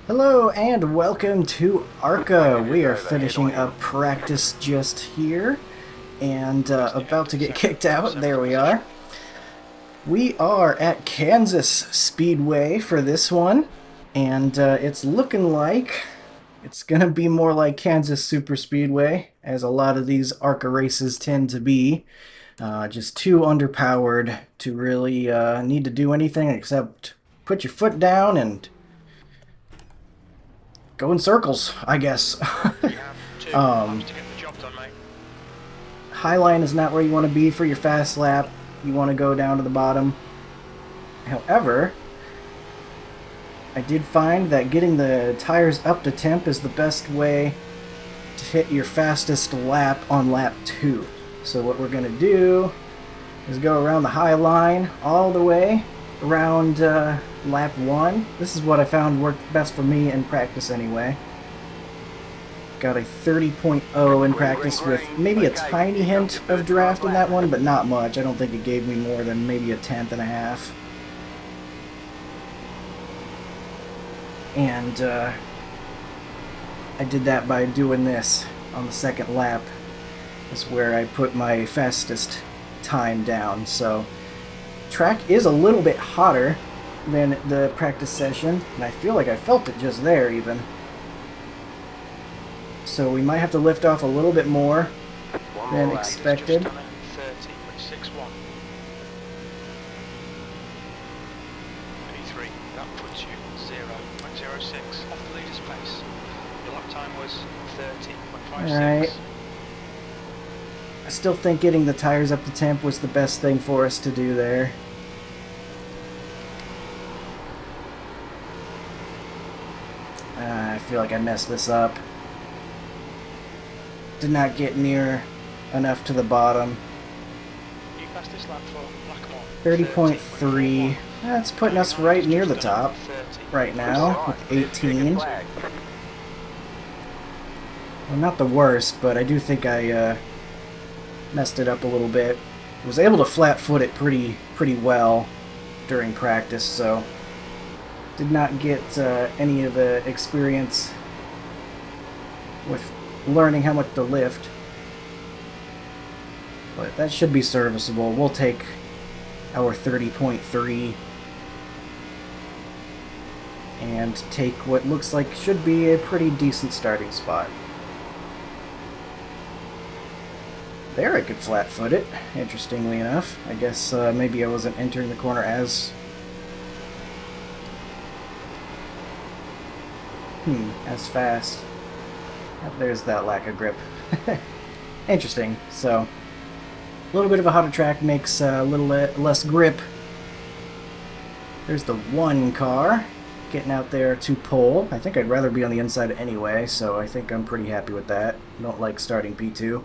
Hello and welcome to ARCA. We are finishing up practice just here and about to get kicked out. There we are. We are at Kansas Speedway for this one, and it's looking like it's going to be more like Kansas Super Speedway, as a lot of these ARCA races tend to be. Just too underpowered to really need to do anything except put your foot down and go in circles, I guess. You have two laps um, to get the job done, mate. Highline is not where you want to be for your fast lap. You want to go down to the bottom. However, I did find that getting the tires up to temp is the best way to hit your fastest lap on lap 2. So what we're going to do is go around the high line all the way around lap 1. This is what I found worked best for me in practice anyway. Got a 30.0 in practice with maybe a tiny hint of draft in that one, but not much. I don't think it gave me more than maybe a tenth and a half. And I did that by doing this on the second lap. Is where I put my fastest time down. So track is a little bit hotter than the practice session, and I feel like I felt it just there even. So we might have to lift off a little bit more than expected. Just done it, 30.61. P3, that puts you 0.06 off the leader's pace. Your lap time was 30.56. Alright. I still think getting the tires up to temp was the best thing for us to do there. I feel like I messed this up. Did not get near enough to the bottom. You passed this lap for Blackmore. 30.3. That's putting us right near the top right now with 18. Well, not the worst, but I do think I messed it up a little bit. Was able to flat foot it pretty well during practice, so did not get any of the experience with learning how much to lift. But that should be serviceable. We'll take our 30.3 and take what looks like should be a pretty decent starting spot. There I could flat foot it, interestingly enough. I guess maybe I wasn't entering the corner as fast. There's that lack of grip. Interesting. So a little bit of a hotter track makes a little less grip. There's the one car getting out there to pole. I think I'd rather be on the inside anyway, so I think I'm pretty happy with that. I don't like starting P2.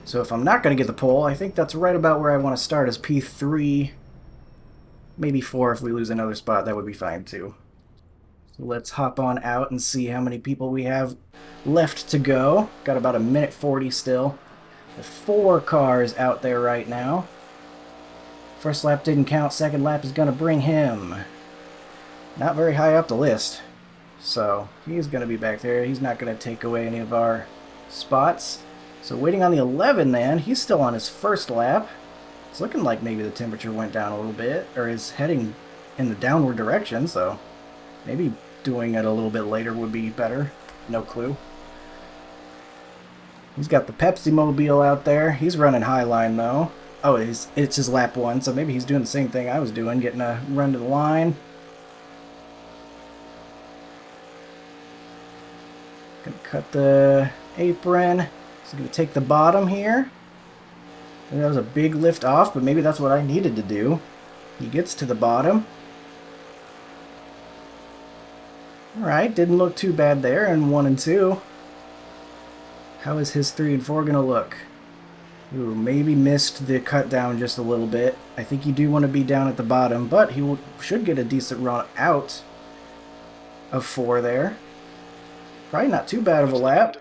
So if I'm not going to get the pole, I think that's right about where I want to start as P3. Maybe 4 if we lose another spot, that would be fine too. So let's hop on out and see how many people we have left to go. Got about a minute 40 still. The 4 cars out there right now. First lap didn't count, second lap is going to bring him not very high up the list. So he's going to be back there. He's not going to take away any of our spots. So waiting on the 11 then, he's still on his first lap. It's looking like maybe the temperature went down a little bit, or is heading in the downward direction, so maybe doing it a little bit later would be better. No clue. He's got the Pepsi Mobile out there. He's running Highline though. Oh, it's his lap 1, so maybe he's doing the same thing I was doing, getting a run to the line. Gonna cut the apron. He's going to take the bottom here. That was a big lift off, but maybe that's what I needed to do. He gets to the bottom. Alright, didn't look too bad there in 1 and 2. How is his 3 and 4 going to look? Ooh, maybe missed the cut down just a little bit. I think you do want to be down at the bottom, but he should get a decent run out of 4 there. Probably not too bad of a lap.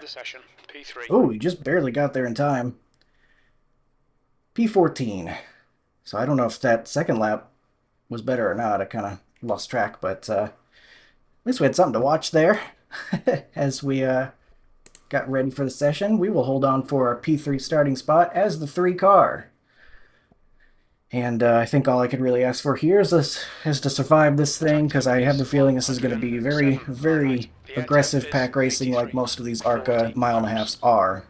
Oh, he just barely got there in time. P14. So I don't know if that second lap was better or not. I kind of lost track, but least we had something to watch there as we got ready for the session. We will hold on for our P3 starting spot as the 3 car. And I think all I could really ask for here is to survive this thing, because I have the feeling this is going to be very, very aggressive pack racing like most of these ARCA mile-and-a-halfs are.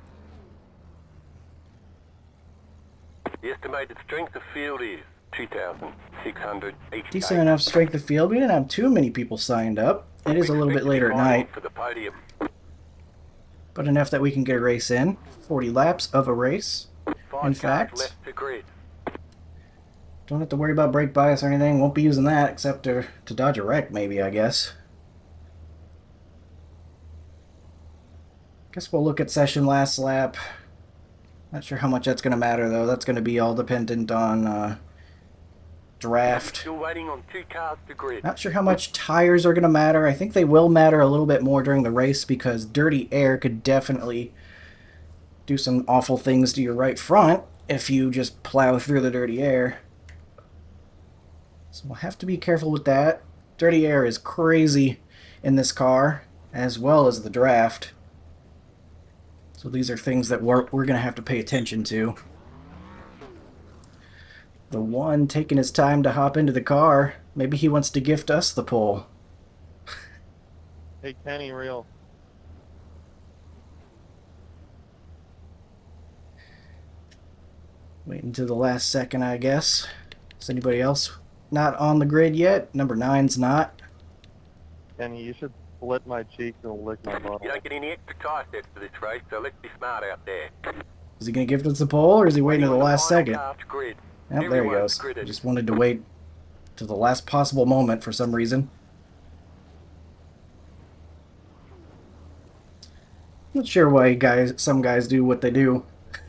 The estimated strength of field is 2,680. Decent enough strength of field. We didn't have too many people signed up. It is a little bit later at night, For the podium. but enough that we can get a race in. 40 laps of a race. 5 In cars fact, left to grid. don't have to worry about brake bias or anything. Won't be using that except to dodge a wreck, maybe, I guess. Guess we'll look at session last lap. Not sure how much that's going to matter, though. That's going to be all dependent on draft. Still waiting on 2 cars to grid. Not sure how much tires are going to matter. I think they will matter a little bit more during the race, because dirty air could definitely do some awful things to your right front if you just plow through the dirty air. So we'll have to be careful with that. Dirty air is crazy in this car, as well as the draft. So these are things that we're going to have to pay attention to. The one taking his time to hop into the car. Maybe he wants to gift us the pole. Hey, Kenny, real. Waiting to the last second, I guess. Is anybody else not on the grid yet? Number 9's not. Kenny, you should split my cheeks and lick my bottle. You don't get any extra tire sets for this race, so let's be smart out there. Is he going to gift us the pole, or is he waiting to the last second? Car to grid. Yep, there he Everyone's goes. gridded. Just wanted to wait to the last possible moment for some reason. Not sure why some guys do what they do. I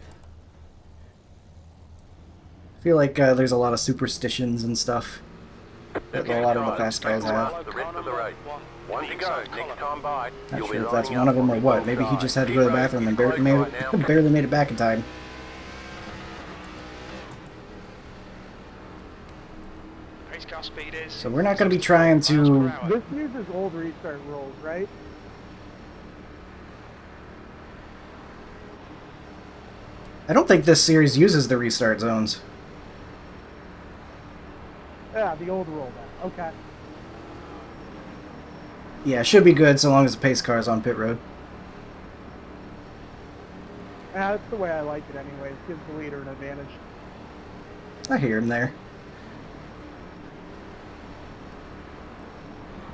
feel like there's a lot of superstitions and stuff that a lot of the fast guys have. The rest of the race. One to go. Next time by, Not you'll sure be if that's lining one up of them on or the what. Maybe he outside. just had to Pit go to the road, bathroom and pit road right now. barely made it back in time. Race car speed is. So we're not going to be trying to... This uses old restart rules, right? I don't think this series uses the restart zones. Yeah, the old rule then. Okay. Yeah, it should be good so long as the pace car is on pit road. That's the way I like it anyways. Gives the leader an advantage. I hear him there.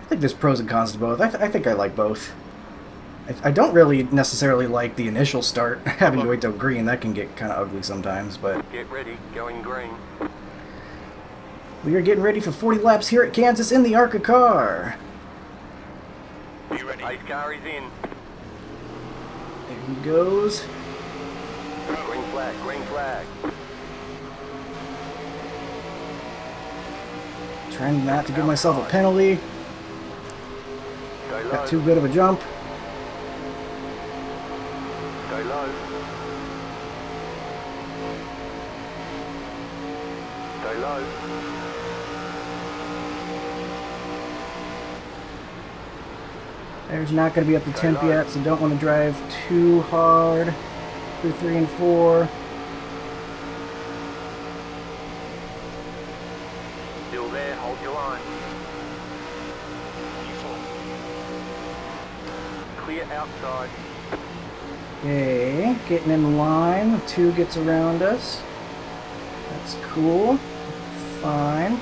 I think there's pros and cons to both. I think I like both. I don't really necessarily like the initial start, having to wait till green. That can get kind of ugly sometimes, but... Get ready, going green. We are getting ready for 40 laps here at Kansas in the ARCA car. Are you ready? Pace car is in. There he goes. Green flag, green flag. Trying not to give myself a penalty. Go low, Got too good of a jump. go low. Go low. There's not going to be up to temp yet, so don't want to drive too hard through 3 and 4. Still there, hold your line. Clear outside. Okay, getting in line. 2 gets around us. That's cool. Fine.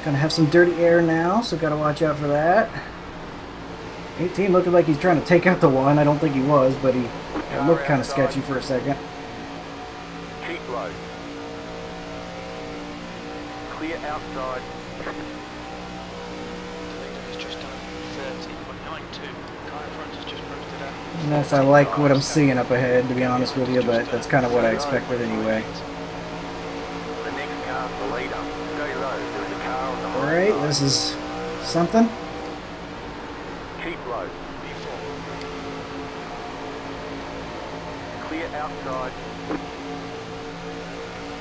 Gonna have some dirty air now, so gotta watch out for that. 18 looking like he's trying to take out the 1. I don't think he was, but it looked kind of sketchy for a second. Keep low. Clear outside. The leader has just done 30.92. Car in front has just posted at. I don't know if I like what I'm seeing up ahead, to be honest with you, but that's kind of what I expected anyway. The next car's the leader. Go low. There's a car on the high Alright, side. this is something. Keep low. Clear outside.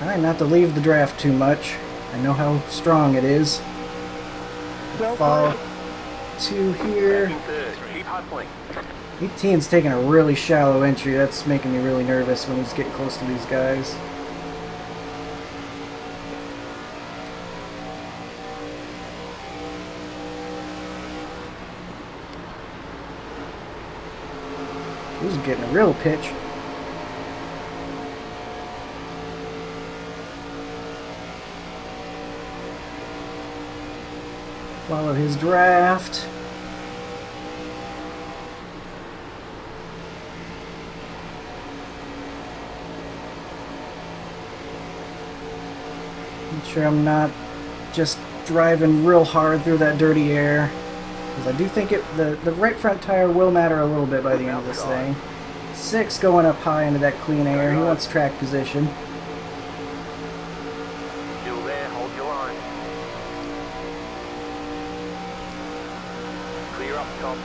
Alright, not to leave the draft too much. I know how strong it is. Still fall clear. 2 here. Back in third. Keep hustling. 18's taking a really shallow entry. That's making me really nervous when he's getting close to these guys. He's getting a real pitch. Follow his draft. Make sure I'm not just driving real hard through that dirty air. Because I do think the right front tire will matter a little bit by the end of this thing. 6 going up high into that clean air. He wants track position. Still there. Hold your line. Clear up top.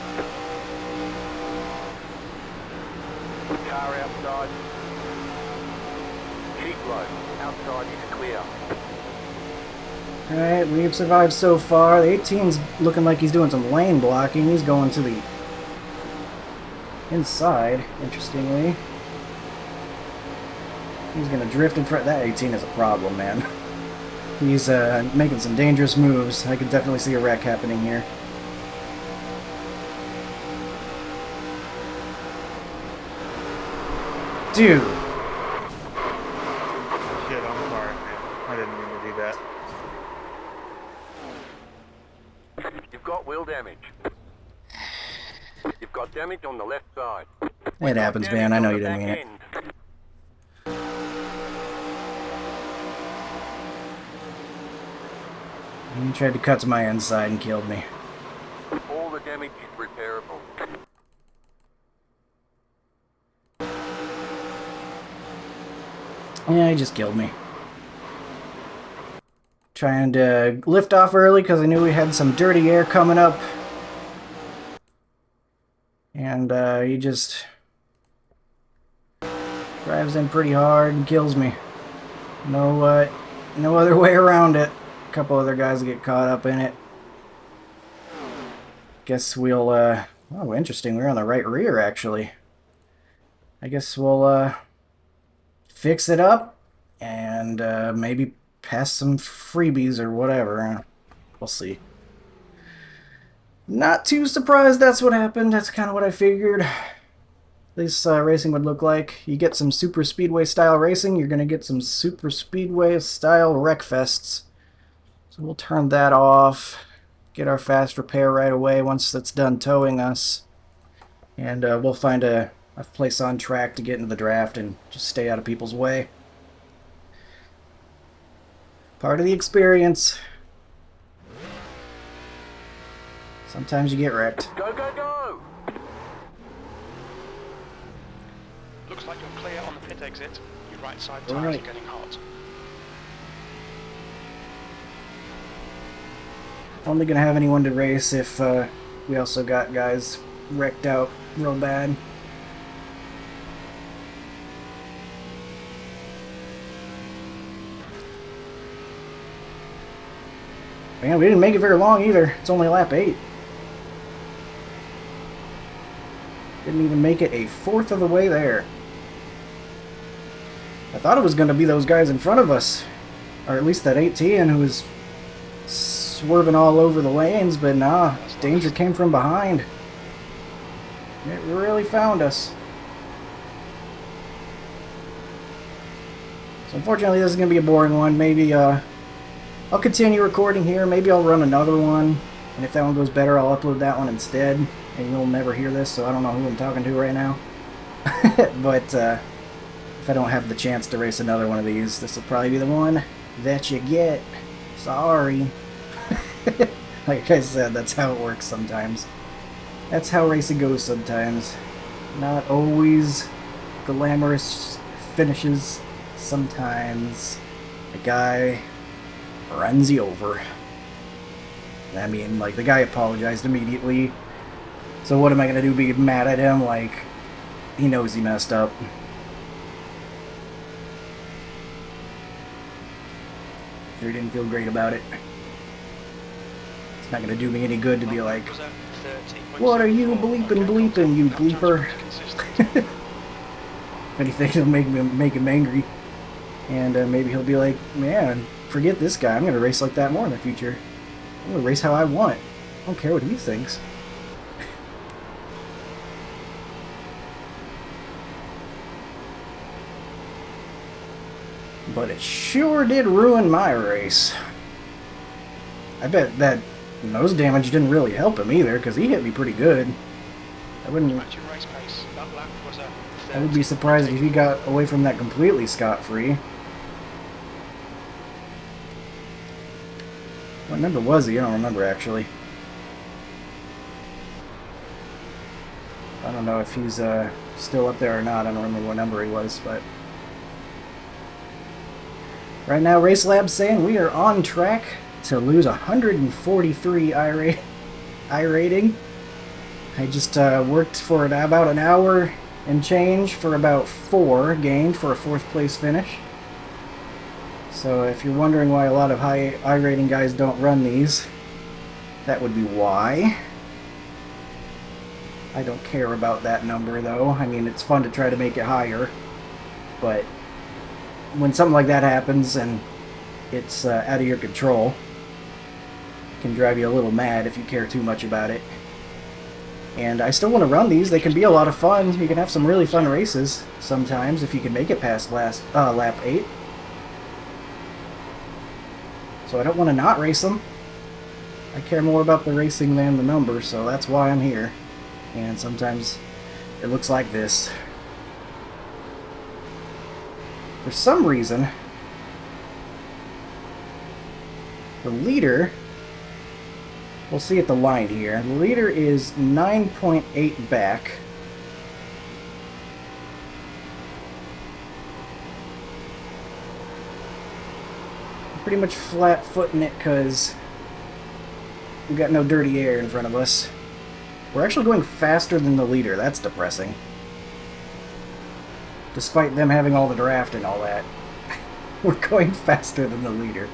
Car outside. Keep low. Outside is clear. Alright, we've survived so far. The 18's looking like he's doing some lane blocking. He's going to the inside, interestingly. He's going to drift in front. That 18 is a problem, man. He's making some dangerous moves. I could definitely see a wreck happening here. Dude. Shit, I'm sorry, man. I didn't mean to do that. You've got wheel damage. You've got damage on the left side. It happens, man. I know you didn't mean it. He tried to cut to my inside and killed me. All the damage is repairable. Yeah, he just killed me. Trying to lift off early because I knew we had some dirty air coming up. And he just drives in pretty hard and kills me. No other way around it. A couple other guys get caught up in it. Guess we'll, oh, interesting. We're on the right rear, actually. I guess we'll, fix it up and maybe pass some freebies or whatever. We'll see. Not too surprised that's what happened. That's kind of what I figured. At least racing would look like. You get some super speedway style racing, you're going to get some super speedway style wreck fests. So we'll turn that off. Get our fast repair right away once that's done towing us. And we'll find a place on track to get into the draft and just stay out of people's way. Part of the experience. Sometimes you get wrecked. Go, go, go! Looks like you're clear on the pit exit. Your right side All tyres right. are getting hot. Only gonna have anyone to race if we also got guys wrecked out real bad. Man, we didn't make it very long either. It's only lap 8. Didn't even make it a fourth of the way there. I thought it was going to be those guys in front of us. Or at least that 18 who was swerving all over the lanes, but nah, danger came from behind. It really found us. So unfortunately this is going to be a boring one. Maybe I'll continue recording here. Maybe I'll run another one. And if that one goes better, I'll upload that one instead. And you'll never hear this, so I don't know who I'm talking to right now. But if I don't have the chance to race another one of these, this will probably be the one that you get. Sorry. Like I said, that's how it works sometimes. That's how racing goes sometimes. Not always glamorous finishes. Sometimes a guy runs you over. I mean, like, the guy apologized immediately. So what am I going to do, be mad at him? Like, he knows he messed up. Sure didn't feel great about it. Not gonna do me any good to be like, Was at 30.74. what are you bleeping, bleeping, you Lap time's bleeper? pretty consistent. If anything, it'll make him angry. And maybe he'll be like, man, forget this guy. I'm gonna race like that more in the future. I'm gonna race how I want. I don't care what he thinks. But it sure did ruin my race. I bet that nose damage didn't really help him either, because he hit me pretty good. I wouldn't. Matching race pace. That lap was at 30. I would be surprised if he got away from that completely scot-free. What number was he? I don't remember, actually. I don't know if he's still up there or not. I don't remember what number he was, but... Right now, Race Lab's saying we are on track to lose 143 iRating. I just worked for about an hour and change for about 4, gained for a 4th place finish. So if you're wondering why a lot of high iRating guys don't run these, that would be why. I don't care about that number though. I mean, it's fun to try to make it higher, but when something like that happens and it's out of your control, it can drive you a little mad if you care too much about it. And I still want to run these. They can be a lot of fun. You can have some really fun races sometimes if you can make it past lap 8. So I don't want to not race them. I care more about the racing than the number, so that's why I'm here. And sometimes it looks like this. For some reason, the leader, we'll see at the line here, the leader is 9.8 back. I'm pretty much flat-footing it because we've got no dirty air in front of us. We're actually going faster than the leader. That's depressing. Despite them having all the draft and all that. We're going faster than the leader.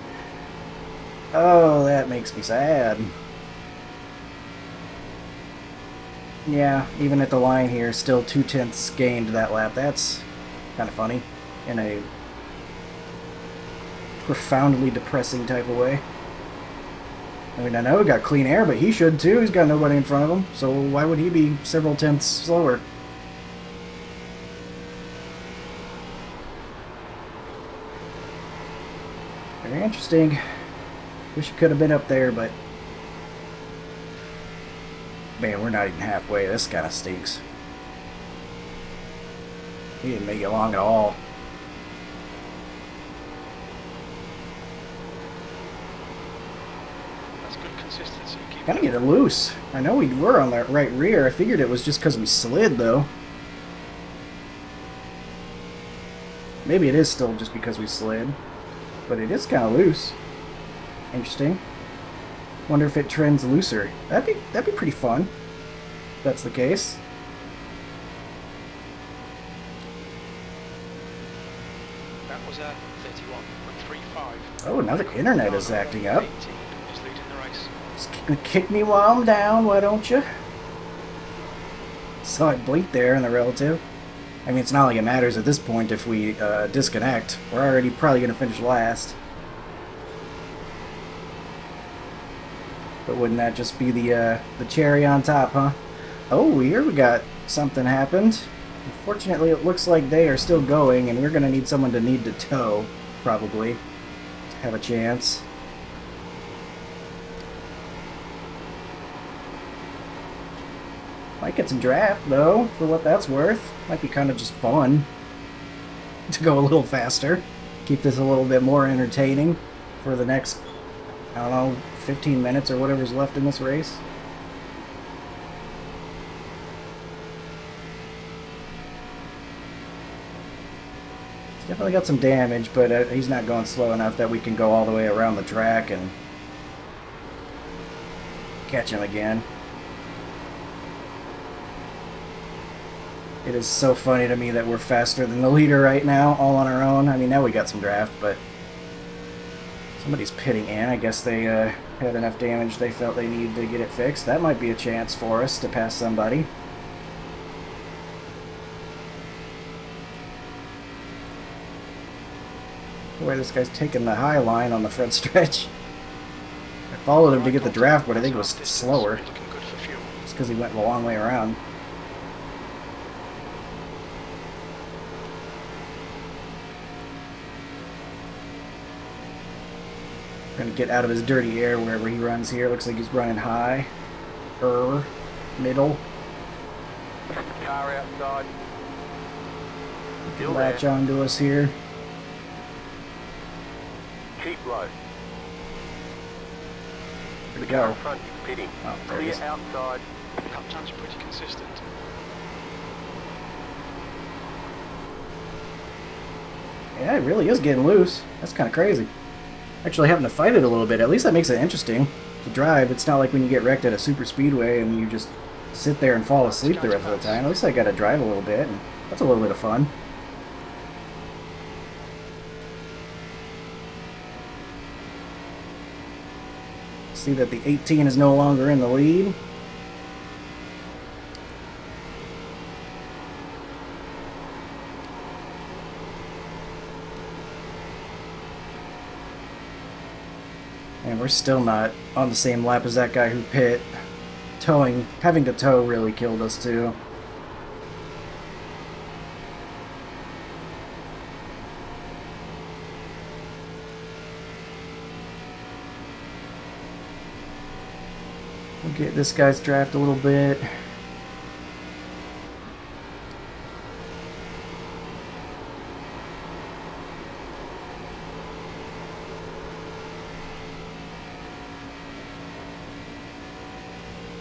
Oh, that makes me sad. Yeah, even at the line here, still 0.2 gained that lap. That's kind of funny in a profoundly depressing type of way. I mean, I know he got clean air, but he should too. He's got nobody in front of him, so why would he be several tenths slower? Very interesting. Wish he could have been up there, but... Man, we're not even halfway. This kind of stinks. He didn't make it long at all. That's good consistency. Keep Kind of getting loose. I know we were on that right rear. I figured it was just because we slid, though. Maybe it is still just because we slid. But it is kind of loose. Interesting. Wonder if it trends looser. That'd be pretty fun. If that's the case. That was at 31.35. Oh, now the internet is acting up. 18 is leading the race. Just kick me while I'm down, why don't you? So I blinked there in the relative. I mean, it's not like it matters at this point if we disconnect. We're already probably going to finish last. But wouldn't that just be the cherry on top, huh? Oh, here we got something happened. Unfortunately, it looks like they are still going, and we're going to need someone to need to tow, probably, to have a chance. Might get some draft, though, for what that's worth. Might be kind of just fun to go a little faster. Keep this a little bit more entertaining for the next, I don't know, 15 minutes or whatever's left in this race. He's definitely got some damage, but he's not going slow enough that we can go all the way around the track and catch him again. It is so funny to me that we're faster than the leader right now, all on our own. I mean, now we got some draft, but somebody's pitting in. I guess they had enough damage they felt they needed to get it fixed. That might be a chance for us to pass somebody. Boy, this guy's taking the high line on the front stretch. I followed him to get the draft, but I think it was slower. Looking good for fuel. It's because he went a long way around. Gonna get out of his dirty air wherever he runs here. Looks like he's running high. Middle. Car outside. Still Latch there. onto us here. Keep low. Here we Car go. in front is pitting. Oh, there it Clear is. outside. Lap times are pretty consistent. Yeah, it really is getting loose. That's kind of crazy. Actually having to fight it a little bit. At least that makes it interesting to drive. It's not like when you get wrecked at a super speedway and you just sit there and fall asleep the rest of the time. At least I got to drive a little bit, and that's a little bit of fun. See that the 18 is no longer in the lead. And we're still not on the same lap as that guy who pit. Having to tow really killed us too. We'll get this guy's draft a little bit.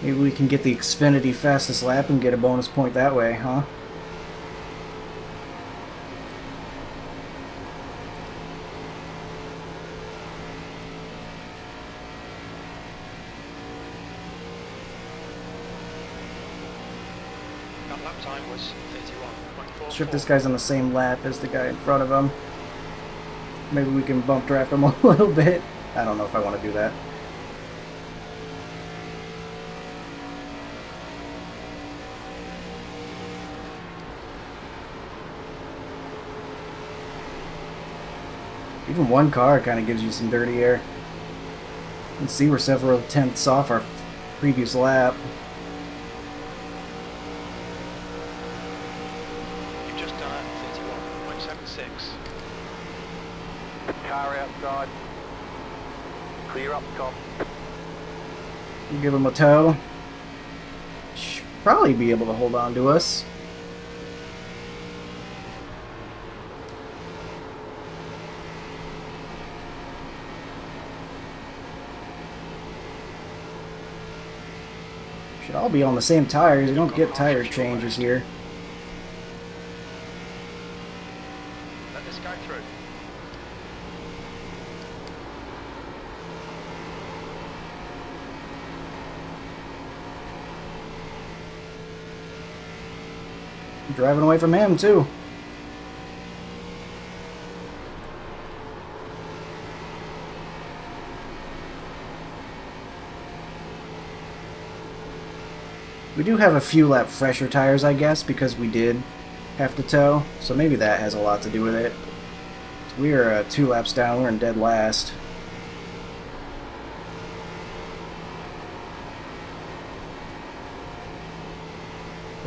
Maybe we can get the Xfinity fastest lap and get a bonus point that way, huh? That lap time was 31.4. Not sure if this guy's on the same lap as the guy in front of him. Maybe we can bump draft him a little bit. I don't know if I want to do that. Even one car kind of gives you some dirty air. You can see we're several tenths off our previous lap. You've just done it, 31.76. Car outside. Clear up top. We'll give him a tow. Should probably be able to hold on to us. Should all be on the same tires. You don't get tire changes here. Let this guy through. Driving away from him too. We do have a few lap fresher tires, I guess, because we did have to tow, so maybe that has a lot to do with it. We are 2 laps down, we're in dead last.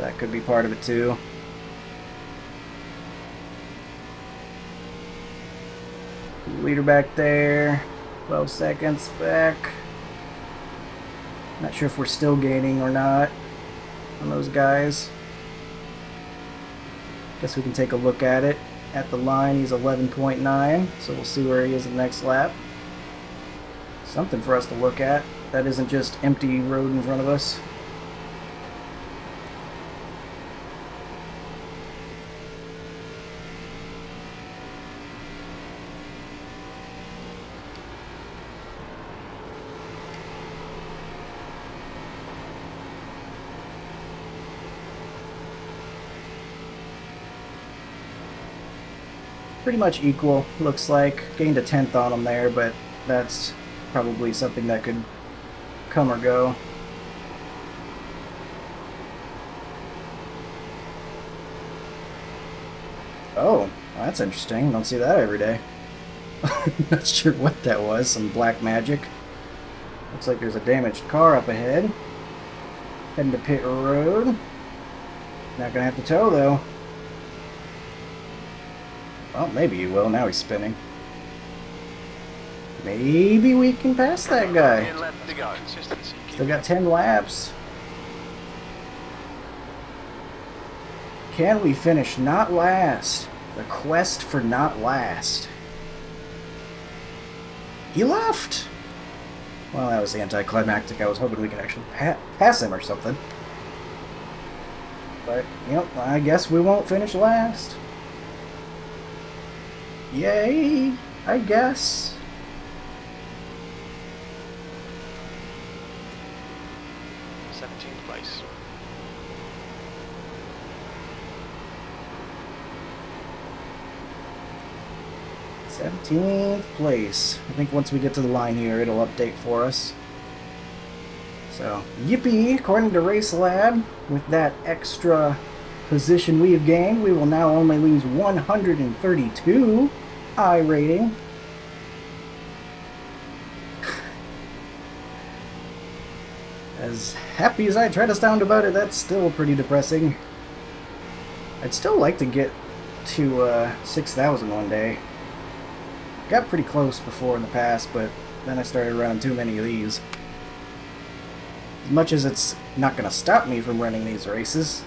That could be part of it too. Leader back there, 12 seconds back. Not sure if we're still gaining or not on those guys. Guess we can take a look at it. At the line, he's 11.9, so we'll see where he is in the next lap. Something for us to look at. That isn't just empty road in front of us. Pretty much equal, looks like. Gained a tenth on him there, but that's probably something that could come or go. Oh, that's interesting. Don't see that every day. Not sure what that was. Some black magic. Looks like there's a damaged car up ahead. Heading to pit road. Not gonna have to tow though. Well, maybe you will. Now he's spinning. Maybe we can pass that guy. 10 laps to go. Consistency. Still got 10 laps. Can we finish not last? The quest for not last. He left! Well, that was anticlimactic. I was hoping we could actually pass him or something. But, yep, I guess we won't finish last. Yay! I guess. Place. 17th place. I think once we get to the line here, it'll update for us. So, yippee! According to Race Lab, with that extra position we've gained, we will now only lose 132 I rating. As happy as I try to sound about it, that's still pretty depressing. I'd still like to get to 6,000 one day. Got pretty close before in the past, but then I started running too many of these. As much as it's not going to stop me from running these races,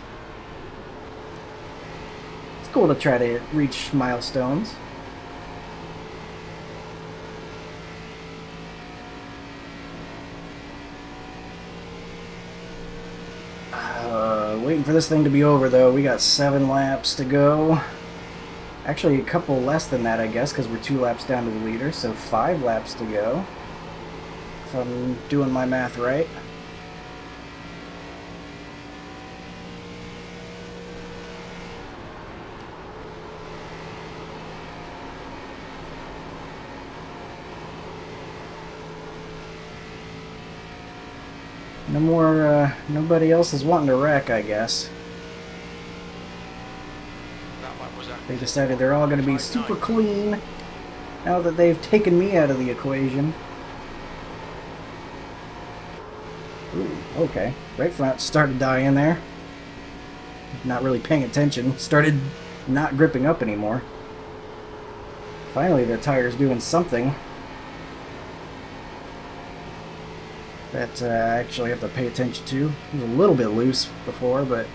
it's cool to try to reach milestones. Waiting for this thing to be over, though. We got 7 laps to go. Actually, a couple less than that, I guess, because we're 2 laps down to the leader, so 5 laps to go. If I'm doing my math right. No more, nobody else is wanting to wreck, I guess. They decided they're all going to be super clean now that they've taken me out of the equation. Ooh, okay. Right front started dying there. Not really paying attention. Started not gripping up anymore. Finally, the tire's doing something that I actually have to pay attention to. It was a little bit loose before, but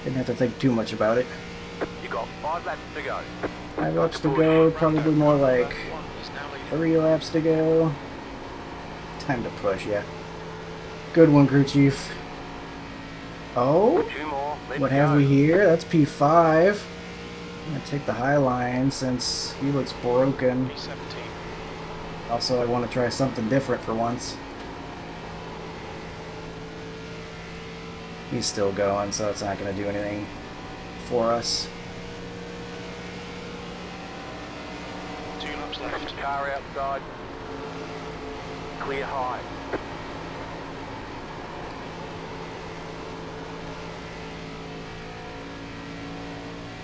didn't have to think too much about it. You got 5 laps to go. 5 laps to go, probably more like 3 laps to go. Time to push, yeah. Good one, crew chief. Oh, 2 more. what have we here? That's P5. I'm gonna take the high line since he looks broken. P17. Also, I want to try something different for once. He's still going, so it's not going to do anything for us. 2 laps left. Car outside. Clear high.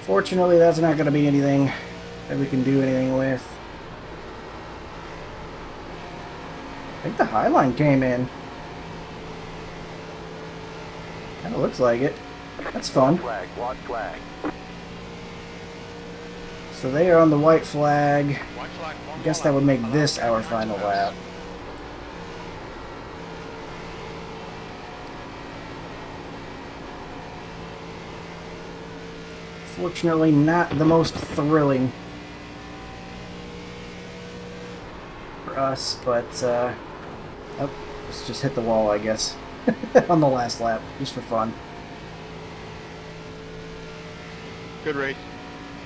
Fortunately, that's not going to be anything that we can do anything with. I think the high line came in. Kind of looks like it. That's fun. White flag. So they are on the white flag. White flag, I guess that would make this our final lap. Fortunately, not the most thrilling for us, but oh, let's just hit the wall, I guess, on the last lap, just for fun. Good race.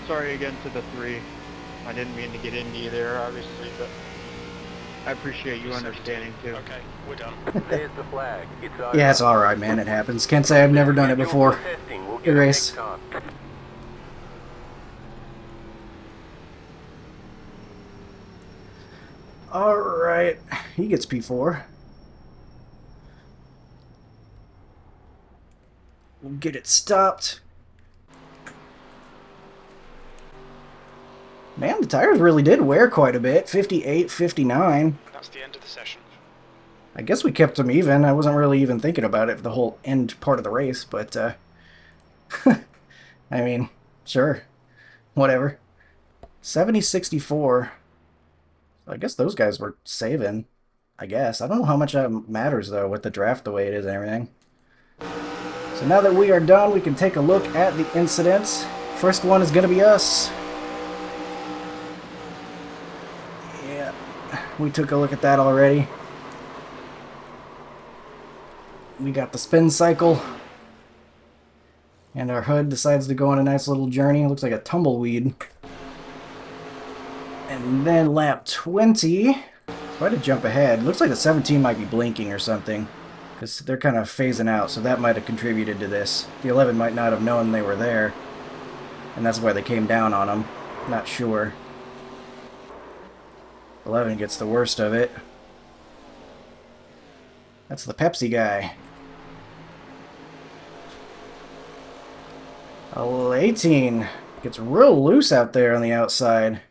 Sorry again to the 3. I didn't mean to get into you there, obviously, but I appreciate you understanding too. Okay, we're done. There's the flag. It's over. Yeah, it's alright, man, it happens. Can't say I've never done it before. Testing. We'll Good get it race. next time. Alright, he gets P4. We'll get it stopped. Man, the tires really did wear quite a bit. 58, 59. That's the end of the session. I guess we kept them even. I wasn't really even thinking about it for the whole end part of the race, but, I mean, sure. Whatever. 70, 64. I guess those guys were saving. I guess. I don't know how much that matters, though, with the draft the way it is and everything. So now that we are done, we can take a look at the incidents. First one is going to be us. Yeah, we took a look at that already. We got the spin cycle. And our hood decides to go on a nice little journey. It looks like a tumbleweed. And then lap 20. Quite a jump ahead. Looks like the 17 might be blinking or something. Because they're kind of phasing out, so that might have contributed to this. The 11 might not have known they were there. And that's why they came down on them. Not sure. 11 gets the worst of it. That's the Pepsi guy. 18 gets real loose out there on the outside.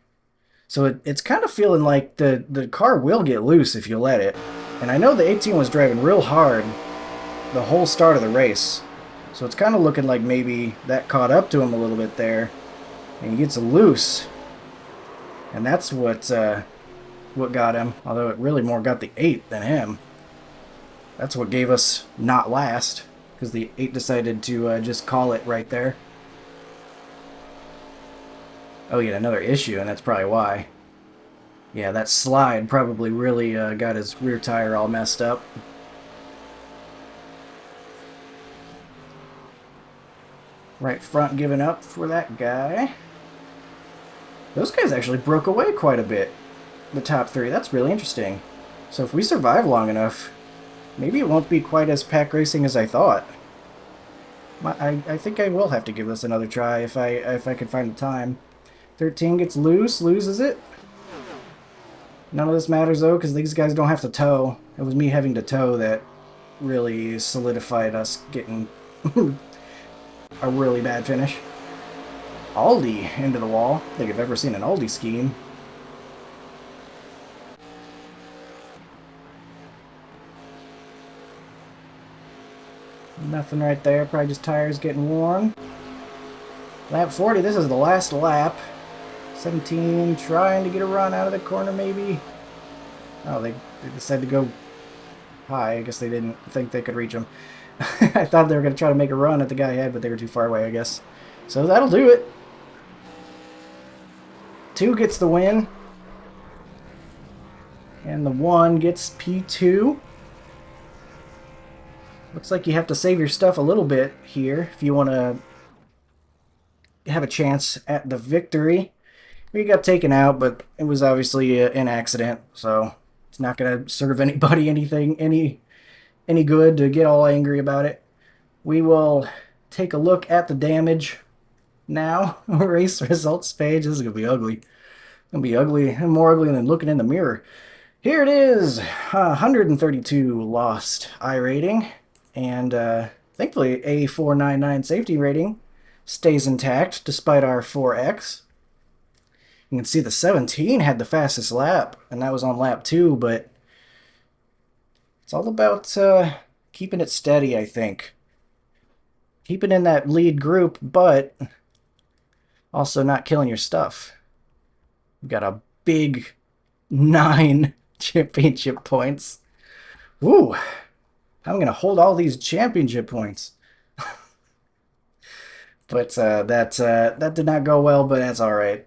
So it's kind of feeling like the car will get loose if you let it. And I know the 18 was driving real hard the whole start of the race. So it's kind of looking like maybe that caught up to him a little bit there. And he gets loose. And that's what got him. Although it really more got the 8 than him. That's what gave us not last. Because the 8 decided to just call it right there. Oh, he had another issue, and that's probably why. Yeah, that slide probably really got his rear tire all messed up. Right front giving up for that guy. Those guys actually broke away quite a bit. The top 3. That's really interesting. So if we survive long enough, maybe it won't be quite as pack racing as I thought. I think I will have to give this another try if I can find the time. 13 gets loose, loses it. None of this matters though, because these guys don't have to tow. It was me having to tow that really solidified us getting a really bad finish. Aldi into the wall. I think I've ever seen an Aldi scheme. Nothing right there, probably just tires getting worn. Lap 40, this is the last lap. 17 trying to get a run out of the corner maybe. Oh, they decided to go high. I guess they didn't think they could reach him. I thought they were going to try to make a run at the guy ahead, but they were too far away, I guess. So that'll do it. 2 gets the win. And the 1 gets P2. Looks like you have to save your stuff a little bit here if you want to have a chance at the victory. We got taken out, but it was obviously an accident, so it's not going to serve anybody any good to get all angry about it. We will take a look at the damage now. Race results page. This is going to be ugly. It's going to be ugly, and more ugly than looking in the mirror. Here it is. 132 lost I rating, and thankfully a 499 safety rating stays intact despite our 4X. You can see the 17 had the fastest lap, and that was on lap 2, but it's all about keeping it steady, I think. Keeping in that lead group, but also not killing your stuff. We've got a big 9 championship points. Woo! I'm going to hold all these championship points. But that did not go well, but that's alright.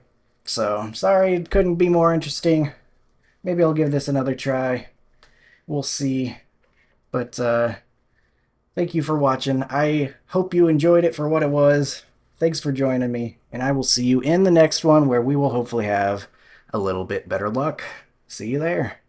So, I'm sorry it couldn't be more interesting. Maybe I'll give this another try. We'll see. But, thank you for watching. I hope you enjoyed it for what it was. Thanks for joining me. And I will see you in the next one where we will hopefully have a little bit better luck. See you there.